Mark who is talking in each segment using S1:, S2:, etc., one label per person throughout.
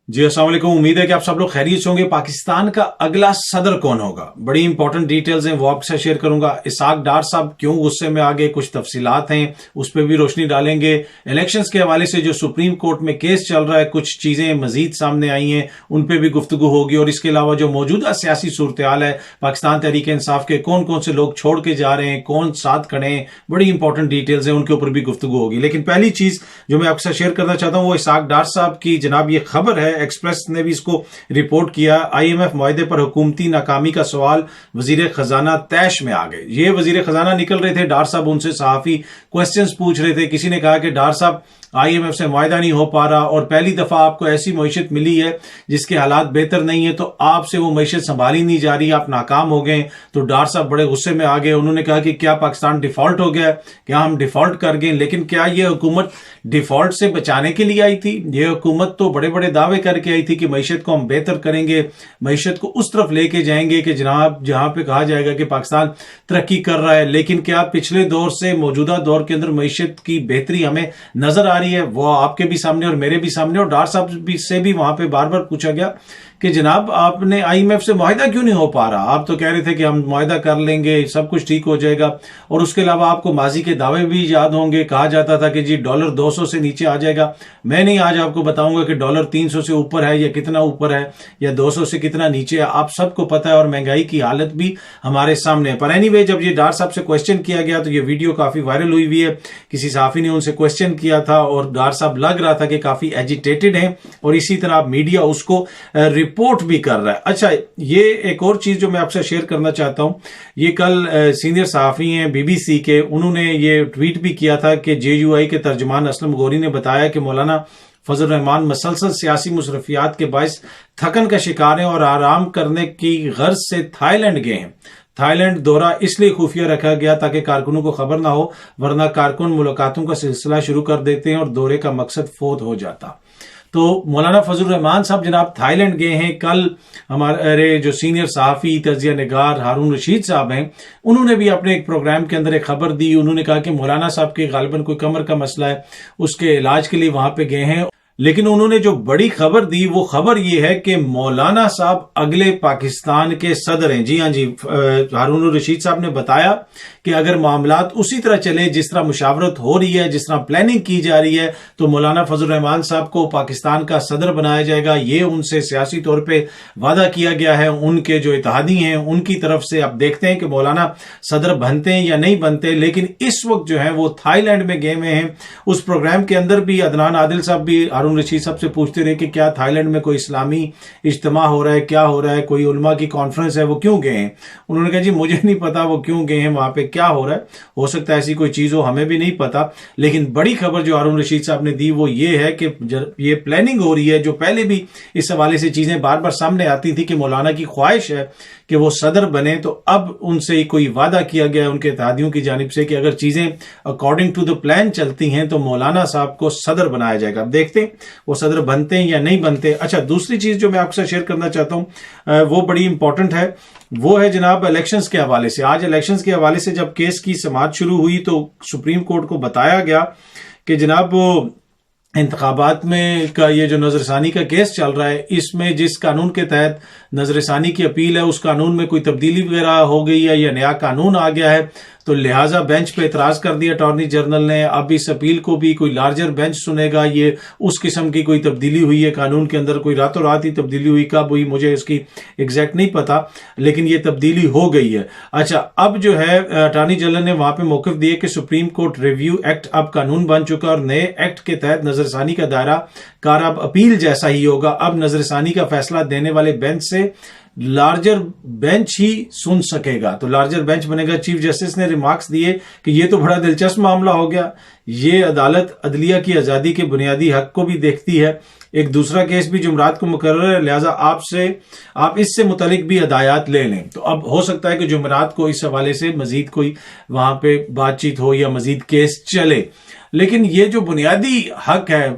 S1: जी अस्सलाम वालेकुम। उम्मीद है कि आप सब लोग खैरियत से होंगे। पाकिस्तान का अगला सदर कौन होगा, बड़ी इंपॉर्टेंट डिटेल्स हैं, वो आपके साथ शेयर करूंगा। इसहाक डार साहब क्यों गुस्से में आ गए, कुछ तफसीलात हैं, उस पर भी रोशनी डालेंगे। इलेक्शंस के हवाले से जो सुप्रीम कोर्ट में केस चल रहा है, कुछ चीजें मजीद सामने आई हैं, उन पर भी गुफ्तगू होगी। और इसके अलावा जो मौजूदा सियासी सूरत हाल है, पाकिस्तान तहरीक इंसाफ के कौन कौन से लोग छोड़ के जा रहे हैं, कौन साथ खड़े हैं, बड़ी इंपॉर्टेंट डिटेल्स हैं, उनके ऊपर भी गुफ्तगू होगी। लेकिन पहली चीज जो मैं आपके साथ शेयर करना चाहता हूं वो इसहाक डार साहब की जनाब ये खबर है, एक्सप्रेस ने भी इसको रिपोर्ट किया। IMF मुआहदे पर हुकूमती नाकामी का सवाल वजीर खजाना तैश में आ गए। ये वजीर खजाना निकल रहे थे, डार साहब उनसे सहाफी क्वेश्चंस पूछ रहे थे। किसी ने कहा कि डार साहब IMF से मुआहदा नहीं हो पा रहा और पहली दफा आपको ऐसी मईशत मिली है जिसके हालात बेहतर नहीं है, तो आपसे वो मईशत संभाली नहीं जा रही, आप नाकाम हो गए। तो डार साहब बड़े गुस्से में आ गए। उन्होंने कहा कि क्या पाकिस्तान डिफॉल्ट हो गया, क्या हम डिफॉल्ट कर गए? लेकिन क्या ये हुकूमत डिफॉल्ट से बचाने के लिए आई थी? ये हुकूमत तो बड़े बड़े दावे करके आई थी कि मईशत को हम बेहतर करेंगे, मईशत को उस तरफ लेके जाएंगे कि जनाब जहां पे कहा जाएगा कि पाकिस्तान तरक्की कर रहा है। लेकिन क्या पिछले दौर से मौजूदा दौर के अंदर मईशत की बेहतरी हमें नजर आ रही है? वो आपके भी सामने और मेरे भी सामने। और डार साहब से भी वहां पे बार बार पूछा गया कि जनाब आपने IMF से मुआहदा क्यों नहीं हो पा रहा? आप तो कह रहे थे कि हम मुआहदा कर लेंगे, सब कुछ ठीक हो जाएगा। और उसके अलावा आपको माजी के दावे भी याद होंगे, कहा जाता था कि जी डॉलर 200 से नीचे आ जाएगा। मैं नहीं आज आपको बताऊंगा कि डॉलर 300 से ऊपर है या कितना ऊपर है या 200 से कितना नीचे है, आप सबको पता है। और महंगाई की हालत भी हमारे सामने है। पर एनीवे, जब ये डार साहब से क्वेश्चन किया गया तो ये वीडियो काफी वायरल हुई हुई है। किसी सहाफी ने उनसे क्वेश्चन किया था और डार साहब लग रहा था कि काफी एजिटेटेड हैं और इसी तरह मीडिया उसको रिपोर्ट भी कर रहा है। अच्छा, ये एक और चीज जो मैं आपसे शेयर करना चाहता हूं, ये कल सीनियर सहाफी हैं BBC के, उन्होंने ये ट्वीट भी किया था कि JUI के तर्जुमान असलम गौरी ने बताया कि मौलाना फजल रहमान मसलसल सियासी मुसरफियात के बायस थकन का शिकार हैं और आराम करने की गर्ज से थाईलैंड गए हैं। थाईलैंड दौरा इसलिए खुफिया रखा गया ताकि कारकुनों को खबर ना हो, वरना कारकुन मुलाकातों का सिलसिला शुरू कर देते हैं और दौरे का मकसद फोत हो जाता। तो मौलाना फजल रहमान साहब जनाब थाईलैंड गए हैं। कल हमारे जो सीनियर सहाफी तजिया निगार हारून रशीद साहब हैं, उन्होंने भी अपने एक प्रोग्राम के अंदर एक खबर दी। उन्होंने कहा कि मौलाना साहब के गालिबन कोई कमर का मसला है, उसके इलाज के लिए वहां पे गए हैं। लेकिन उन्होंने जो बड़ी खबर दी वो खबर ये है कि मौलाना साहब अगले पाकिस्तान के सदर हैं। जी हाँ जी, हारून रशीद साहब ने बताया कि अगर मामलात उसी तरह चले जिस तरह मुशावरत हो रही है, जिस तरह प्लानिंग की जा रही है, तो मौलाना फजल रहमान साहब को पाकिस्तान का सदर बनाया जाएगा। ये उनसे सियासी तौर पे वादा किया गया है, उनके जो इत्तेहादी हैं उनकी तरफ से। अब देखते हैं कि मौलाना सदर बनते हैं या नहीं बनते। लेकिन इस वक्त जो है वो थाईलैंड में गए हुए हैं। उस प्रोग्राम के अंदर भी अदनान आदिल साहब भी हारून रशीद साहब से पूछते रहे कि क्या थाईलैंड में कोई इस्लामी इज्तिमा हो रहा है, क्या हो रहा है, कोई उलमा की कॉन्फ्रेंस है, वो क्यों गए हैं? उन्होंने कहा जी मुझे नहीं पता वो क्यों गए हैं, वहां पे क्या हो रहा है, हो सकता है ऐसी कोई चीज हो, हमें भी नहीं पता। लेकिन बड़ी खबर जो हारून रशीद साहब ने दी वो ये है कि ये प्लानिंग हो रही है। जो पहले भी इस हवाले से चीजें बार बार सामने आती थी कि मौलाना की ख्वाहिश है कि वो सदर बने, तो अब उनसे कोई वादा किया गया है उनके इत्तेहादियों की जानिब से कि अगर चीजें अकॉर्डिंग टू द प्लान चलती हैं तो मौलाना साहब को सदर बनाया जाएगा। अब देखते हैं वो सदर बनते हैं या नहीं बनते। अच्छा, दूसरी चीज जो मैं आपके साथ शेयर करना चाहता हूं वो बड़ी इंपॉर्टेंट है, वो है जनाब इलेक्शंस के हवाले से। आज इलेक्शंस के हवाले से जब केस की समाअत शुरू हुई तो सुप्रीम कोर्ट को बताया गया कि जनाब वो इंतखाबात में का ये जो नजरसानी का केस चल रहा है, इसमें जिस कानून के तहत नजरसानी की अपील है उस कानून में कोई तब्दीली वगैरह हो गई है या नया कानून आ गया है, तो लिहाजा बेंच पे इतराज कर दिया अटॉर्नी जनरल ने। अब इस अपील को भी कोई लार्जर बेंच सुनेगा। ये उस किस्म की कोई तब्दीली हुई है कानून के अंदर, कोई रातों रात ही तब्दीली हुई, कब हुई मुझे इसकी एग्जैक्ट नहीं पता, लेकिन ये तब्दीली हो गई है। अच्छा, अब जो है अटॉर्नी जनरल ने वहां पे मौक़िफ़ दिए कि सुप्रीम कोर्ट रिव्यू एक्ट अब कानून बन चुका और नए एक्ट के तहत नजरसानी का दायरा कार अब अपील जैसा ही होगा। अब नजरसानी का फैसला देने वाले बेंच से लार्जर बेंच ही सुन सकेगा। तो लार्जर बेंच बनेगा। चीफ जस्टिस ने रिमार्क्स दिए कि ये तो बड़ा दिलचस्प मामला हो गया। ये अदालत अदलिया की आजादी के बुनियादी हक को भी देखती है। एक दूसरा केस भी जुमरात को मुकर्रर है, लिहाजा आप इससे मुतालिक भी हदायत ले लें। तो अब हो सकता है कि जुमरात को इस हवाले से मजीद कोई वहां पे बातचीत हो या मजीद केस चले। लेकिन ये जो बुनियादी हक है,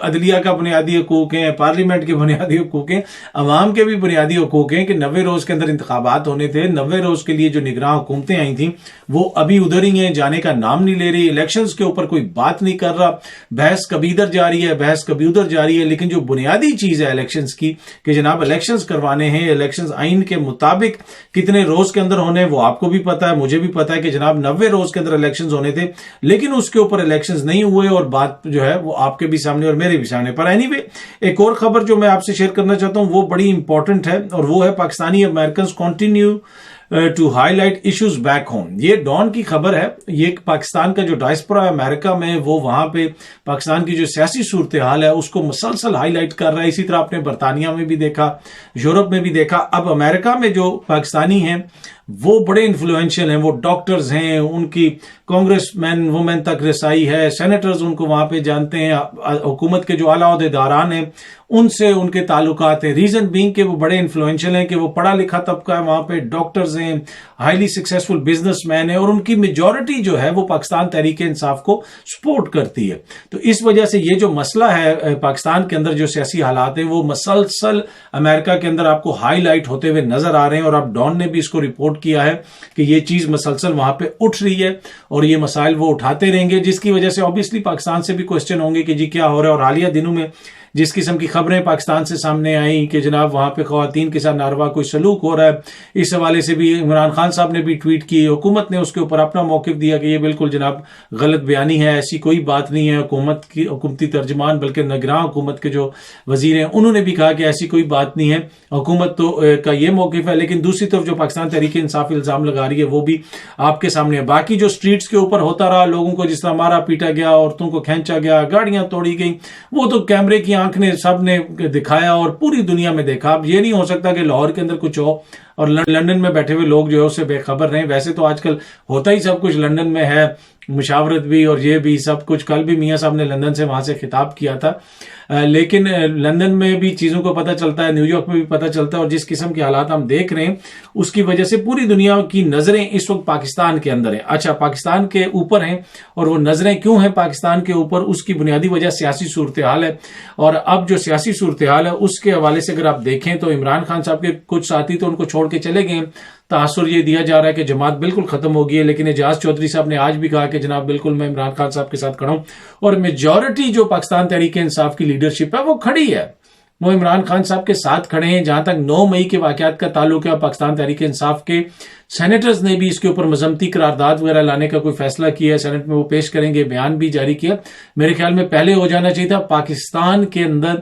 S1: अदलिया का बुनियादी हकूक है, पार्लियामेंट के बुनियादी हकूक हैं, अवाम के भी बुनियादी हकूक हैं कि 90 रोज के अंदर इंतखाबात होने थे। 90 रोज के लिए जो निगरान हुकूमतें आई थी वो अभी उधर ही हैं, जाने का नाम नहीं ले रही। इलेक्शंस के ऊपर कोई बात नहीं कर रहा, बहस कभी इधर जा रही है, बहस कभी उधर जा रही رہی ہے, لیکن جو بنیادی چیز ہے الیکشنز کی کہ جناب الیکشنز کروانے ہیں, الیکشنز آئین کے مطابق کتنے روز کے اندر ہونے, وہ آپ کو بھی پتا ہے, مجھے بھی پتا ہے کہ جناب 90 روز کے اندر الیکشنز ہونے تھے, لیکن اس کے اوپر الیکشنز نہیں ہوئے, اور بات جو ہے وہ آپ کے بھی سامنے اور میرے بھی سامنے. پر اینی وے ایک اور خبر جو میں آپ سے شیئر کرنا چاہتا ہوں وہ بڑی امپورٹنٹ ہے, اور وہ ہے Pakistani Americans continue to highlight issues back home. یہ ڈان کی خبر ہے. یہ پاکستان کا جو ڈائسپورا ہے امریکہ میں, وہ وہاں پہ پاکستان کی جو سیاسی صورتحال ہے اس کو مسلسل ہائی لائٹ کر رہا ہے. اسی طرح آپ نے برطانیہ میں بھی دیکھا, یورپ میں بھی دیکھا. اب امریکہ میں جو پاکستانی ہیں وہ بڑے انفلوئنشل ہیں, وہ ڈاکٹرز ہیں, ان کی کانگریس مین وومن تک رسائی ہے, سینیٹرز ان کو وہاں پہ جانتے ہیں, حکومت کے جو اعلیٰ عہدیداران ہیں ان سے ان کے تعلقات ہیں. ریزن بینگ کہ وہ بڑے انفلوئنشل ہیں, کہ وہ پڑھا لکھا طبقہ ہے وہاں پہ, ڈاکٹرز ہیں, ہائیلی سکسیسفل بزنس مین ہیں, اور ان کی میجورٹی جو ہے وہ پاکستان تحریک انصاف کو سپورٹ کرتی ہے. تو اس وجہ سے یہ جو مسئلہ ہے پاکستان کے اندر جو سیاسی حالات ہیں وہ مسلسل امریکہ کے اندر آپ کو ہائی لائٹ ہوتے ہوئے نظر آ رہے ہیں, اور اب ڈان نے بھی اس کو رپورٹ کیا ہے کہ یہ چیز مسلسل وہاں پہ اٹھ رہی ہے, اور یہ مسائل وہ اٹھاتے رہیں گے, جس کی وجہ سے obviously پاکستان سے بھی کوسچن ہوں گے کہ جی کیا ہو رہا ہے. اور حالیہ دنوں میں جس قسم کی خبریں پاکستان سے سامنے آئیں کہ جناب وہاں پہ خواتین کے ساتھ ناروا کوئی سلوک ہو رہا ہے, اس حوالے سے بھی عمران خان صاحب نے بھی ٹویٹ کی, حکومت نے اس کے اوپر اپنا موقف دیا کہ یہ بالکل جناب غلط بیانی ہے, ایسی کوئی بات نہیں ہے. حکومت کی حکومتی ترجمان بلکہ نگراں حکومت کے جو وزیر ہیں انہوں نے بھی کہا کہ ایسی کوئی بات نہیں ہے, حکومت تو کا یہ موقف ہے. لیکن دوسری طرف جو پاکستان تحریک انصاف الزام لگا رہی ہے وہ بھی آپ کے سامنے ہے. باقی جو سٹریٹس کے اوپر ہوتا رہا, لوگوں کو جس طرح مارا پیٹا گیا, عورتوں کو کھینچا گیا, گاڑیاں توڑی گئیں, وہ تو کیمرے کی آنکھ نے سب نے دکھایا اور پوری دنیا میں دیکھا. اب یہ نہیں ہو سکتا کہ لاہور کے اندر کچھ ہو اور لندن میں بیٹھے ہوئے لوگ جو ہے اس سے بے خبر رہیں. ویسے تو آج کل ہوتا ہی سب کچھ لندن میں ہے, مشاورت بھی اور یہ بھی سب کچھ. کل بھی میاں صاحب نے لندن سے وہاں سے خطاب کیا تھا, لیکن لندن میں بھی چیزوں کو پتہ چلتا ہے, نیو یارک میں بھی پتہ چلتا ہے, اور جس قسم کے حالات ہم دیکھ رہے ہیں اس کی وجہ سے پوری دنیا کی نظریں اس وقت پاکستان کے اندر ہیں. اچھا, پاکستان کے اوپر ہیں, اور وہ نظریں کیوں ہیں پاکستان کے اوپر, اس کی بنیادی وجہ سیاسی صورتحال ہے. اور اب جو سیاسی صورتحال ہے اس کے حوالے سے اگر آپ دیکھیں تو عمران خان صاحب کے کچھ ساتھی تو ان کو چھوڑ کے چلے گئے. تاثر یہ دیا جا رہا ہے کہ جماعت بالکل ختم ہو گئی ہے, لیکن اعجاز چودھری صاحب نے آج بھی کہا کہ جناب بالکل میں عمران خان صاحب کے ساتھ کھڑا ہوں, اور میجورٹی جو پاکستان تحریک انصاف کی لیڈرشپ ہے وہ کھڑی ہے, وہ عمران خان صاحب کے ساتھ کھڑے ہیں. جہاں تک 9 مئی کے واقعات کا تعلق ہے, پاکستان تحریک انصاف کے سینیٹرز نے بھی اس کے اوپر مذمتی قرارداد وغیرہ لانے کا کوئی فیصلہ کیا ہے, سینٹ میں وہ پیش کریں گے, بیان بھی جاری کیا. میرے خیال میں پہلے ہو جانا چاہیے تھا. پاکستان کے اندر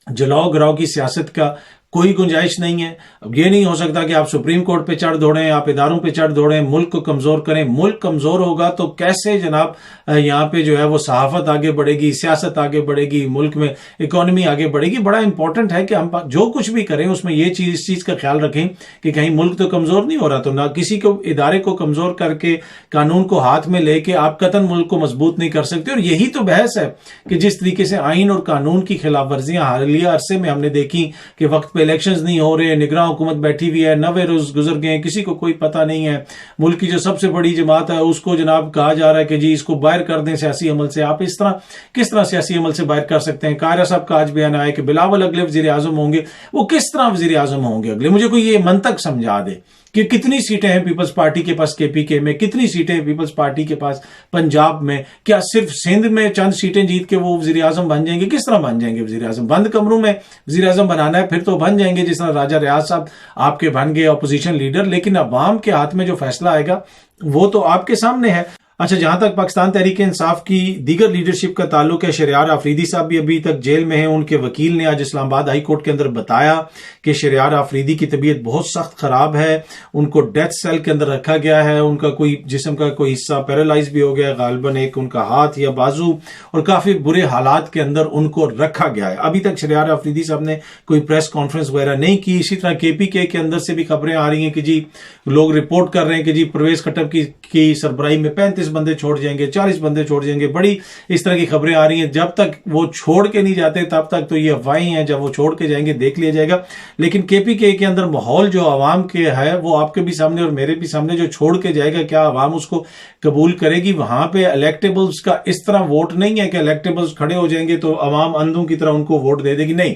S1: جلاؤ گراؤ کی سیاست کا کوئی گنجائش نہیں ہے. اب یہ نہیں ہو سکتا کہ آپ سپریم کورٹ پہ چڑھ دوڑیں, آپ اداروں پہ چڑھ دوڑیں, ملک کو کمزور کریں. ملک کمزور ہوگا تو کیسے جناب یہاں پہ جو ہے وہ صحافت آگے بڑھے گی, سیاست آگے بڑھے گی, ملک میں اکانومی آگے بڑھے گی. بڑا امپورٹنٹ ہے کہ ہم جو کچھ بھی کریں اس میں یہ چیز اس چیز کا خیال رکھیں کہ کہیں ملک تو کمزور نہیں ہو رہا, تو نہ کسی کو ادارے کو کمزور کر کے قانون کو ہاتھ میں لے کے آپ قطعاً ملک کو مضبوط نہیں کر سکتے. اور یہی تو بحث ہے کہ جس طریقے سے آئین اور قانون کی خلاف ورزیاں حالیہ عرصے میں ہم نے دیکھی کہ وقت پہ الیکشنز نہیں ہو رہے, نگراں حکومت بیٹھی ہوئی ہے, 90 روز گزر گئے, کسی کو کوئی پتہ نہیں ہے. ملک کی جو سب سے بڑی جماعت ہے اس کو جناب کہا جا رہا ہے کہ جی اس کو باہر کر دیں سیاسی عمل سے. آپ اس طرح کس طرح سیاسی عمل سے باہر کر سکتے ہیں؟ قاہرہ صاحب کا آج بیان آیا کہ بلاول اگلے وزیر اعظم ہوں گے. وہ کس طرح وزیر اعظم ہوں گے اگلے؟ مجھے کوئی یہ منطق سمجھا دے کہ کتنی سیٹیں ہیں پیپلز پارٹی کے پاس کے پی کے میں, کتنی سیٹیں ہیں پیپلز پارٹی کے پاس پنجاب میں. کیا صرف سندھ میں چند سیٹیں جیت کے وہ وزیر اعظم بن جائیں گے؟ کس طرح بن جائیں گے وزیر اعظم؟ بند کمروں میں وزیر اعظم بنانا ہے پھر تو بن جائیں گے, جس طرح راجہ ریاض صاحب آپ کے بن گئے اپوزیشن لیڈر. لیکن عوام کے ہاتھ میں جو فیصلہ آئے گا وہ تو آپ کے سامنے ہے. اچھا, جہاں تک پاکستان تحریک انصاف کی دیگر لیڈرشپ کا تعلق ہے, شہریار آفریدی صاحب بھی ابھی تک جیل میں ہیں. ان کے وکیل نے آج اسلام آباد ہائی کورٹ کے اندر بتایا کہ شہریار آفریدی کی طبیعت بہت سخت خراب ہے, ان کو ڈیتھ سیل کے اندر رکھا گیا ہے, ان کا کوئی جسم کا کوئی حصہ پیرالائز بھی ہو گیا, غالباً ایک ان کا ہاتھ یا بازو, اور کافی برے حالات کے اندر ان کو رکھا گیا ہے. ابھی تک شہریار آفریدی صاحب نے کوئی پریس کانفرنس وغیرہ نہیں کی. اسی طرح کے پی کے اندر سے بھی خبریں آ رہی ہیں کہ جی لوگ رپورٹ کر رہے ہیں کہ جی پرویز خٹک کی سربراہی میں 35 بندے چھوڑ جائیں گے, 40 بندے چھوڑ جائیں گے. بڑی اس طرح کی خبریں آ رہی ہیں. جب تک وہ چھوڑ کے نہیں جاتے تب تک تو یہ افواہیں ہیں, جب وہ چھوڑ کے جائیں گے دیکھ لیا جائے گا. لیکن کے پی کے اندر ماحول جو عوام کے ہے وہ آپ کے بھی سامنے اور میرے بھی سامنے, جو چھوڑ کے جائے گا کیا عوام اس کو قبول کرے گی؟ وہاں پہ الیکٹیبلز کا اس طرح ووٹ نہیں ہے کہ الیکٹیبلز کھڑے ہو جائیں گے تو عوام اندھوں کی طرح ان کو ووٹ دے دے گی. نہیں,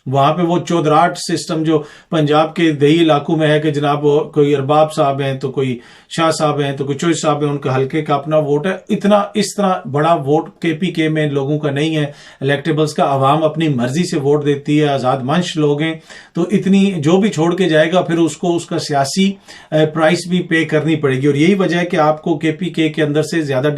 S1: वहां पे वो चौधराट सिस्टम जो पंजाब के देही इलाकों में है कि जनाब कोई अरबाब साहब हैं तो कोई शाह साहब हैं तो कोई चोइस साहब हैं, उनका हल्के का अपना वोट है। इतना इस तरह बड़ा वोट केपीके में लोगों का नहीं है, इलेक्टेबल्स का। आवाम अपनी मर्जी से वोट देती है, आजाद मंश लोग हैं, तो इतनी जो भी छोड़ के जाएगा फिर उसको उसका सियासी प्राइस भी पे करनी पड़ेगी। और यही वजह है कि आपको केपीके के अंदर से ज्यादा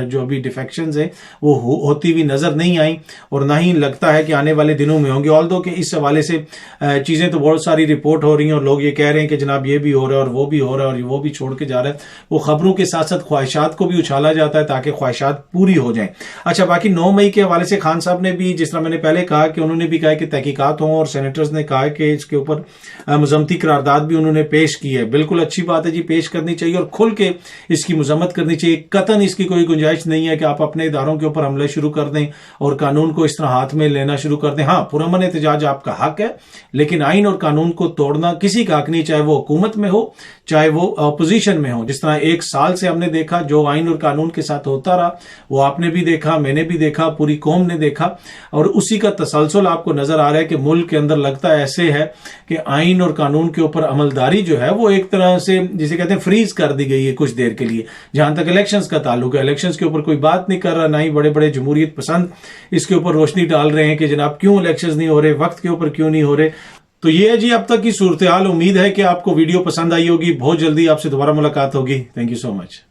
S1: जो भी डिफेक्शंस है वो होती हुई नजर नहीं आई और ना ही लगता है कि आने वाले दिनों में होंगे। ऑल्दो कि इस हवाले से चीजें तो बहुत सारी रिपोर्ट हो रही हैं और लोग ये कह रहे हैं कि जनाब ये भी हो रहा है और वो भी हो रहा है और वो भी छोड़ के जा रहा है। वो खबरों के साथ साथ ख्वाहिशात को भी उछाला जाता है ताकि ख्वाहिशात पूरी हो जाएं। अच्छा, बाकी 9 मई के हवाले से खान साहब ने भी, जिस तरह मैंने पहले कहा कि उन्होंने भी कहा कि तहकीकात हों और सेनेटर्स ने कहा कि इसके ऊपर मजम्मती करारदाद भी उन्होंने पेश की है। बिल्कुल अच्छी बात है जी, पेश करनी चाहिए और खुल के इसकी मजम्मत करनी चाहिए। कतन इसकी कोई गुंजाइश नहीं है कि आप अपने इदारों के ऊपर हमले शुरू कर दें और कानून को इस तरह हाथ में लेना शुरू कर दें। हाँ, पुरअमन एहतजाज आपका हक है, लेकिन आइन और कानून को तोड़ना किसी का हक नहीं, चाहे वो हुकूमत में हो चाहे वो अपोजिशन में हो। जिस तरह 1 साल से हमने देखा जो आइन और कानून के साथ होता रहा, वो आपने भी देखा, मैंने भी देखा, पूरी कौम ने देखा, और उसी का तसलसल आपको नजर आ रहा है कि मुल्क के अंदर लगता ऐसे है कि आइन और कानून के ऊपर अमलदारी जो है वो एक तरह से जिसे कहते हैं फ्रीज कर दी गई है कुछ देर के लिए। जहां तक इलेक्शंस का ताल्लुक है, इलेक्शंस के ऊपर कोई बात नहीं कर रहा, ना ही बड़े बड़े जमहूरियत पसंद इसके ऊपर रोशनी डाल रहे हैं कि जनाब क्यों इलेक्शंस नहीं हो रहे, वक्त के ऊपर क्यों नहीं हो रहे। तो ये है जी अब तक की सूरत हाल। उम्मीद है कि आपको वीडियो पसंद आई होगी। बहुत जल्दी आपसे दोबारा मुलाकात होगी। Thank you so much.